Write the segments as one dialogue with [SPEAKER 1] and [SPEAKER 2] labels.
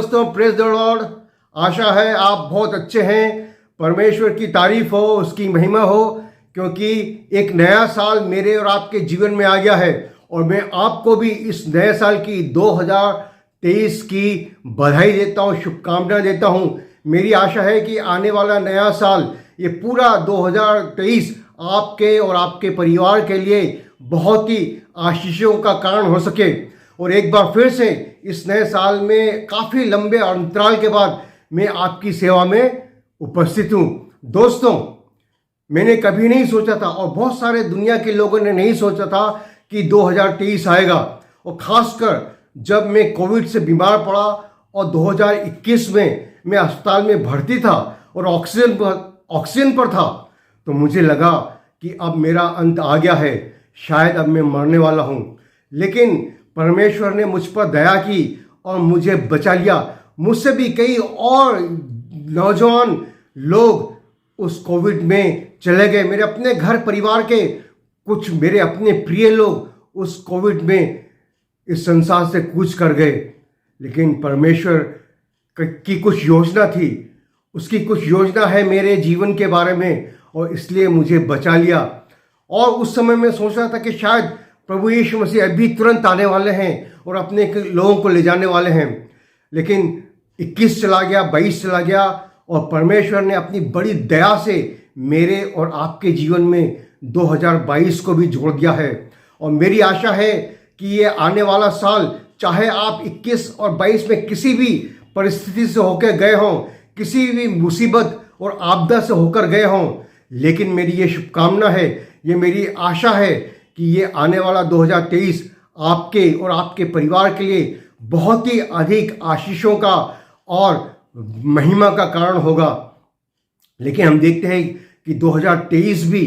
[SPEAKER 1] दोस्तों, praise the Lord. आशा है आप बहुत अच्छे हैं। परमेश्वर की तारीफ हो, उसकी महिमा हो, क्योंकि एक नया साल मेरे और आपके जीवन में आ गया है और मैं आपको भी इस नए साल की 2023 की बधाई देता हूं, शुभकामनाएं देता हूं। मेरी आशा है कि आने वाला नया साल, ये पूरा 2023 आपके और आपके परिवार के लिए बहुत ही आशीषों का कारण हो सके। और एक बार फिर से इस नए साल में काफ़ी लंबे अंतराल के बाद मैं आपकी सेवा में उपस्थित हूँ। दोस्तों, मैंने कभी नहीं सोचा था और बहुत सारे दुनिया के लोगों ने नहीं सोचा था कि 2023 आएगा। और ख़ासकर जब मैं कोविड से बीमार पड़ा और 2021 में मैं अस्पताल में भर्ती था और ऑक्सीजन पर था, तो मुझे लगा कि अब मेरा अंत आ गया है, शायद अब मैं मरने वाला हूँ। लेकिन परमेश्वर ने मुझ पर दया की और मुझे बचा लिया। मुझसे भी कई और नौजवान लोग उस कोविड में चले गए। मेरे अपने घर परिवार के कुछ मेरे अपने प्रिय लोग उस कोविड में इस संसार से कूच कर गए। लेकिन परमेश्वर की कुछ योजना थी, उसकी कुछ योजना है मेरे जीवन के बारे में, और इसलिए मुझे बचा लिया। और उस समय मैं सोच रहा था कि शायद प्रभु यीशु मसीह अभी तुरंत आने वाले हैं और अपने लोगों को ले जाने वाले हैं। लेकिन 21 चला गया, 22 चला गया और परमेश्वर ने अपनी बड़ी दया से मेरे और आपके जीवन में 2022 को भी जोड़ दिया है। और मेरी आशा है कि ये आने वाला साल, चाहे आप 21 और 22 में किसी भी परिस्थिति से होकर गए हों, किसी भी मुसीबत और आपदा से होकर गए हों, लेकिन मेरी ये शुभकामना है, ये मेरी आशा है कि ये आने वाला 2023 आपके और आपके परिवार के लिए बहुत ही अधिक आशीषों का और महिमा का कारण होगा। लेकिन हम देखते हैं कि 2023 भी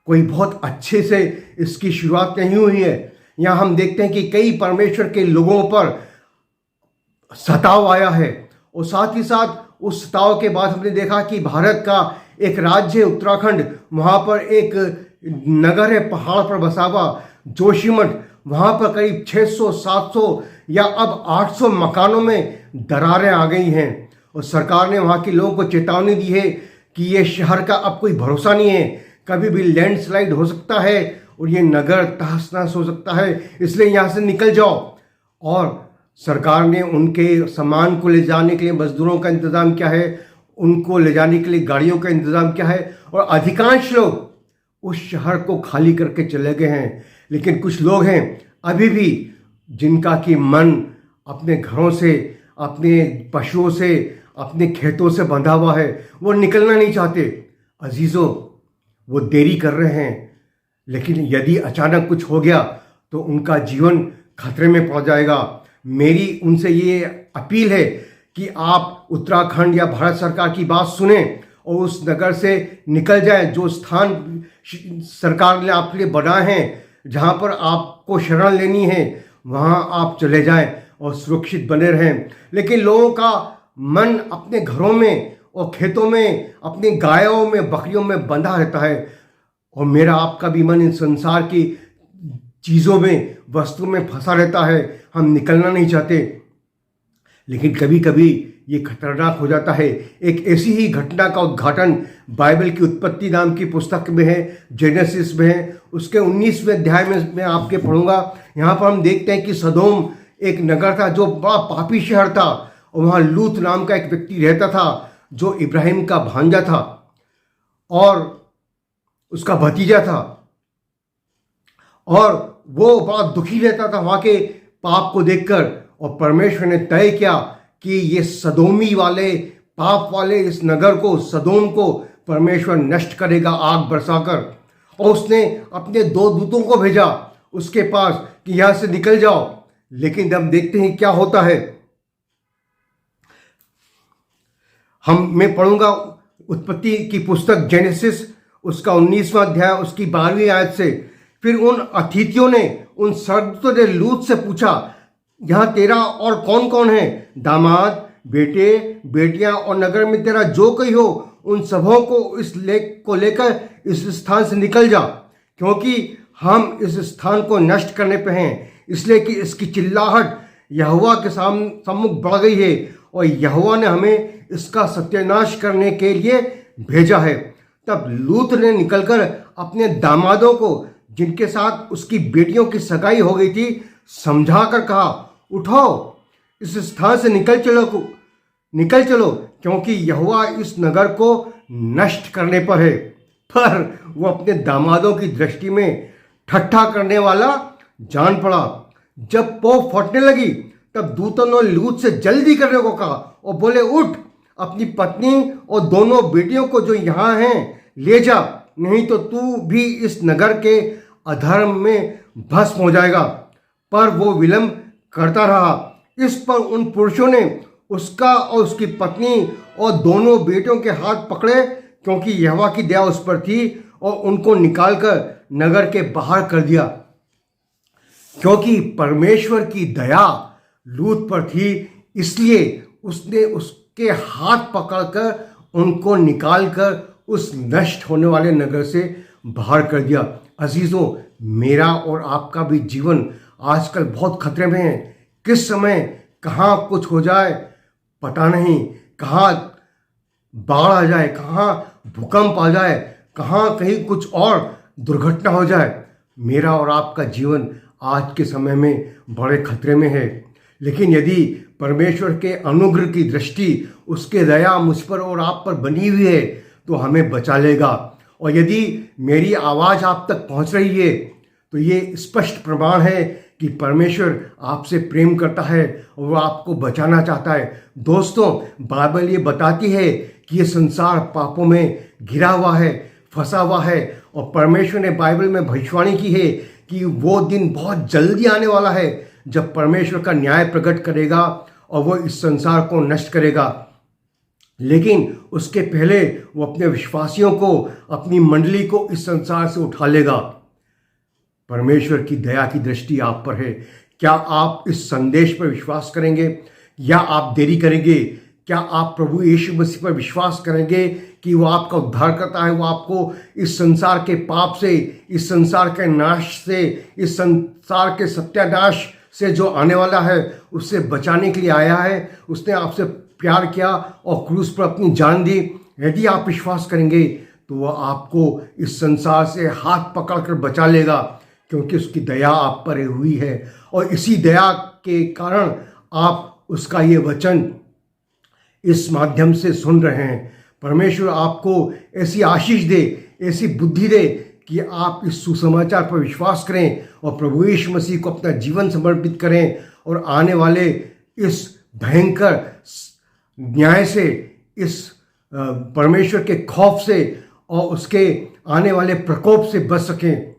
[SPEAKER 1] कोई बहुत अच्छे से इसकी शुरुआत नहीं हुई है। यहाँ हम देखते हैं कि कई परमेश्वर के लोगों पर सताव आया है, और साथ ही साथ उस सताव के बाद हमने देखा कि भारत का एक राज्य है उत्तराखंड, वहाँ पर एक नगर है पहाड़ पर बसा हुआ जोशीमठ। वहाँ पर करीब 600, 700 या अब 800 मकानों में दरारें आ गई हैं, और सरकार ने वहाँ के लोगों को चेतावनी दी है कि ये शहर का अब कोई भरोसा नहीं है, कभी भी लैंडस्लाइड हो सकता है और ये नगर तहस नहस हो सकता है, इसलिए यहाँ से निकल जाओ। और सरकार ने उनके सामान को ले जाने के लिए मजदूरों का इंतज़ाम किया है, उनको ले जाने के लिए गाड़ियों का इंतज़ाम किया है, और अधिकांश लोग उस शहर को खाली करके चले गए हैं। लेकिन कुछ लोग हैं अभी भी जिनका कि मन अपने घरों से, अपने पशुओं से, अपने खेतों से बंधा हुआ है, वो निकलना नहीं चाहते। अजीज़ों, वो देरी कर रहे हैं, लेकिन यदि अचानक कुछ हो गया तो उनका जीवन खतरे में पड़ जाएगा। मेरी उनसे ये अपील है कि आप उत्तराखंड या भारत सरकार की बात सुने और उस नगर से निकल जाएं। जो स्थान सरकार ने आपके लिए बनाए हैं, जहां पर आपको शरण लेनी है, वहां आप चले जाएं और सुरक्षित बने रहें। लेकिन लोगों का मन अपने घरों में और खेतों में, अपनी गायों में, बकरियों में बंधा रहता है, और मेरा आपका भी मन इन संसार की चीज़ों में, वस्तु में फंसा रहता है। हम निकलना नहीं चाहते, लेकिन कभी कभी ये खतरनाक हो जाता है। एक ऐसी ही घटना का उद्घाटन बाइबल की उत्पत्ति नाम की पुस्तक में है, जेनेसिस में है। उसके 19वें अध्याय में मैं आपके पढ़ूंगा। यहाँ पर हम देखते हैं कि सदोम एक नगर था जो बड़ा पापी शहर था, और वहाँ लूत नाम का एक व्यक्ति रहता था जो इब्राहिम का भांजा था और उसका भतीजा था, और वो बड़ा दुखी रहता था वहाँ के पाप को देखकर। और परमेश्वर ने तय किया कि ये सदोमी वाले, पाप वाले इस नगर को, सदोम को परमेश्वर नष्ट करेगा आग बरसाकर। और उसने अपने 2 दूतों को भेजा उसके पास कि यहाँ से निकल जाओ। लेकिन हम देखते हैं क्या होता है। मैं पढ़ूंगा उत्पत्ति की पुस्तक जेनेसिस, उसका 19वां अध्याय, उसकी 12वीं आयत से। फिर उन अतिथियों ने, उन स्वर्गदूतों ने लूत से पूछा, यहाँ तेरा और कौन कौन है? दामाद, बेटे, बेटियां और नगर में तेरा जो कोई हो, उन सबों को इस लेख को लेकर इस स्थान से निकल जा, क्योंकि हम इस स्थान को नष्ट करने पे हैं, इसलिए कि इसकी चिल्लाहट यहोवा के सम्मुख बढ़ गई है और यहोवा ने हमें इसका सत्यानाश करने के लिए भेजा है। तब लूत ने निकलकर अपने दामादों को, जिनके साथ उसकी बेटियों की सगाई हो गई थी, समझाकर कहा, उठो, इस स्थान से निकल चलो, क्योंकि यहोवा इस नगर को नष्ट करने पर है। पर वो अपने दामादों की दृष्टि में ठट्ठा करने वाला जान पड़ा। जब पौ फटने लगी तब दूतों ने लूत से जल्दी करने को कहा और बोले, उठ, अपनी पत्नी और दोनों बेटियों को जो यहाँ हैं ले जा, नहीं तो तू भी इस नगर के अधर्म में भस्म हो जाएगा। पर वो विलंब करता रहा। इस पर उन पुरुषों ने उसका और उसकी पत्नी और दोनों बेटियों के हाथ पकड़े, क्योंकि यहोवा की दया उस पर थी, और उनको निकालकर नगर के बाहर कर दिया। क्योंकि परमेश्वर की दया लूत पर थी, इसलिए उसने उसके हाथ पकड़कर उनको निकालकर उस नष्ट होने वाले नगर से बाहर कर दिया। अजीजों, मेरा और आपका भी जीवन आजकल बहुत खतरे में है। किस समय कहाँ कुछ हो जाए पता नहीं, कहाँ बाढ़ आ जाए, कहाँ भूकंप आ जाए, कहाँ कहीं कुछ और दुर्घटना हो जाए। मेरा और आपका जीवन आज के समय में बड़े खतरे में है। लेकिन यदि परमेश्वर के अनुग्रह की दृष्टि, उसके दया मुझ पर और आप पर बनी हुई है, तो हमें बचा लेगा। और यदि मेरी आवाज़ आप तक पहुंच रही है, तो ये स्पष्ट प्रमाण है कि परमेश्वर आपसे प्रेम करता है और वो आपको बचाना चाहता है। दोस्तों, बाइबल ये बताती है कि ये संसार पापों में घिरा हुआ है, फंसा हुआ है, और परमेश्वर ने बाइबल में भविष्यवाणी की है कि वो दिन बहुत जल्दी आने वाला है जब परमेश्वर का न्याय प्रकट करेगा और वो इस संसार को नष्ट करेगा। लेकिन उसके पहले वो अपने विश्वासियों को, अपनी मंडली को इस संसार से उठा लेगा। परमेश्वर की दया की दृष्टि आप पर है। क्या आप इस संदेश पर विश्वास करेंगे या आप देरी करेंगे? क्या आप प्रभु यीशु मसीह पर विश्वास करेंगे कि वो आपका उद्धार करता है, वो आपको इस संसार के पाप से, इस संसार के नाश से, इस संसार के सत्यानाश से जो आने वाला है उससे बचाने के लिए आया है। उसने आपसे प्यार किया और क्रूस पर अपनी जान दी। यदि आप विश्वास करेंगे तो वह आपको इस संसार से हाथ पकड़कर बचा लेगा, क्योंकि उसकी दया आप पर हुई है। और इसी दया के कारण आप उसका ये वचन इस माध्यम से सुन रहे हैं। परमेश्वर आपको ऐसी आशीष दे, ऐसी बुद्धि दे कि आप इस सुसमाचार पर विश्वास करें और प्रभु यीशु मसीह को अपना जीवन समर्पित करें, और आने वाले इस भयंकर न्याय से, इस परमेश्वर के खौफ से और उसके आने वाले प्रकोप से बच सकें।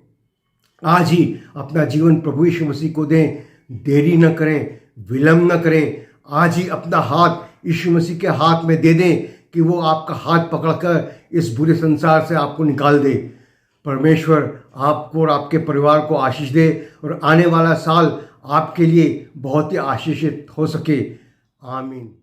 [SPEAKER 1] आज ही अपना जीवन प्रभु यीशु मसीह को दें, देरी न करें, विलंब न करें। आज ही अपना हाथ यीशु मसीह के हाथ में दे दें कि वो आपका हाथ पकड़कर इस बुरे संसार से आपको निकाल दे। परमेश्वर आपको और आपके परिवार को आशीष दे और आने वाला साल आपके लिए बहुत ही आशीषित हो सके। आमीन।